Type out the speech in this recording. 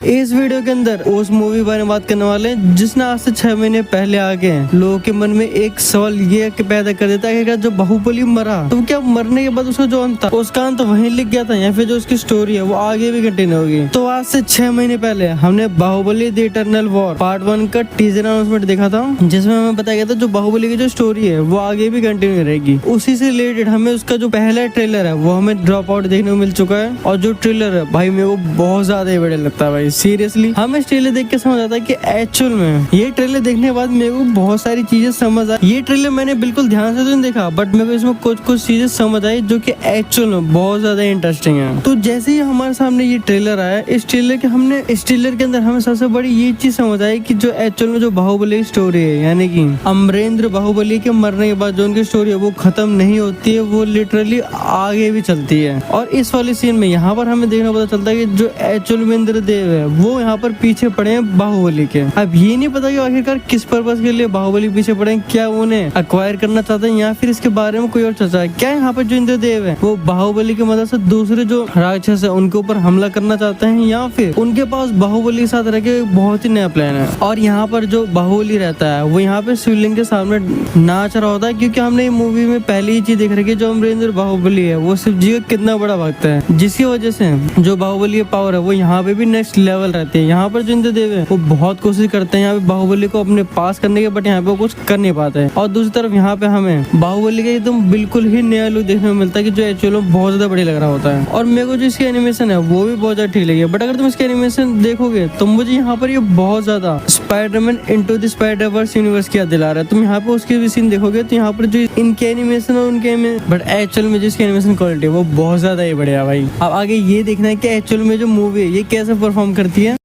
इस वीडियो के अंदर उस मूवी बारे में बात करने वाले हैं जिसने आज से 6 महीने पहले आके लोगों के मन में एक सवाल ये पैदा कर देता है कि जो बाहुबली मरा तो क्या मरने के बाद उसका जो अंत था उसका अंत वहीं लिख गया था या फिर जो उसकी स्टोरी है वो आगे भी कंटिन्यू होगी। तो आज से 6 महीने पहले हमने Baahubali the eternal war part 1 का टीजर अनाउंसमेंट देखा था जिसमें हमें बताया गया था जो बाहुबली की जो स्टोरी है वो आगे भी कंटिन्यू रहेगी। उसी से रिलेटेड हमें उसका जो पहला ट्रेलर है वो हमें ड्रॉप आउट देखने को मिल चुका है और जो ट्रेलर है भाई मेरे को बहुत ज्यादा ही बढ़िया लगता है भाई सीरियसली। हमें इस ट्रेलर देख के समझ आता है कि एक्चुअल में ये ट्रेलर देखने के बाद मेरे को बहुत सारी चीजें समझ आई। ये ट्रेलर मैंने बिल्कुल ध्यान से तो नहीं देखा बट मेरे को इसमें कुछ चीजें समझ आई जो कि एक्चुअल में बहुत ज्यादा इंटरेस्टिंग है। तो जैसे ही हमारे सामने ये ट्रेलर आया इस ट्रेलर के अंदर हमें सबसे बड़ी ये चीज समझ आई कि जो एक्चुअल में जो बाहुबली की स्टोरी है यानी कि अमरेंद्र बाहुबली के मरने के बाद जो उनकी स्टोरी है वो खत्म नहीं होती है, वो लिटरली आगे भी चलती है। और इस वाले सीन में यहाँ पर हमें देखना पता चलता है कि जो एक्चुअल में इंद्रदेव है वो यहाँ पर पीछे पड़े हैं बाहुबली के। अब ये नहीं पता कि आखिरकार किस पर्पस के लिए बाहुबली पीछे पड़े हैं, क्या वो उन्हें अक्वायर करना चाहते हैं या फिर इसके बारे में कोई और चर्चा है। क्या यहाँ पर जो इंद्रदेव है वो बाहुबली की मदद से दूसरे जो राक्षस है उनके ऊपर हमला करना चाहते हैं या फिर उनके पास बाहुबली के साथ रह के बहुत ही नया प्लान है। और यहाँ पर जो बाहुबली रहता है वो यहाँ पे शिवलिंग के सामने नाच रहा होता है क्योंकि हमने ये मूवी में पहले ही चीज देख रही है जो अमरेंद्र बाहुबली है वो शिव जी का कितना बड़ा भक्त है जिसकी वजह से जो बाहुबली की पावर है वो यहाँ पे भी नेक्स्ट लेवल रहती है। यहाँ पर जो इंद्रदेव है वो बहुत कोशिश करते हैं यहाँ पे बाहुबली को अपने पास करने के बट यहाँ पे कुछ कर नहीं पाते हैं। और दूसरी तरफ यहाँ पे हमें बाहुबली का एकदम बिल्कुल ही नया लुक देखने को मिलता है कि जो एक्चुअली में बहुत ज्यादा बढ़िया लग रहा होता है। और मेरे को जो इसकी एनिमेशन है वो भी बहुत ज्यादा ठीक लगी बट अगर तुम इसकी एनिमेशन देखोगे तो मुझे यहाँ पर ये बहुत ज्यादा Spiderman into the Spider-Verse universe की याद दिला रहा है। तुम यहाँ पे उसके भी सीन देखोगे तो यहाँ पर जो इनके एनिमेशन और उनके बट एक्चुअल में जिसकी एनिमेशन क्वालिटी है वो बहुत ज्यादा ही बढ़िया भाई। अब आगे ये देखना है कि एक्चुअल में जो मूवी है ये कैसे परफॉर्म करती है।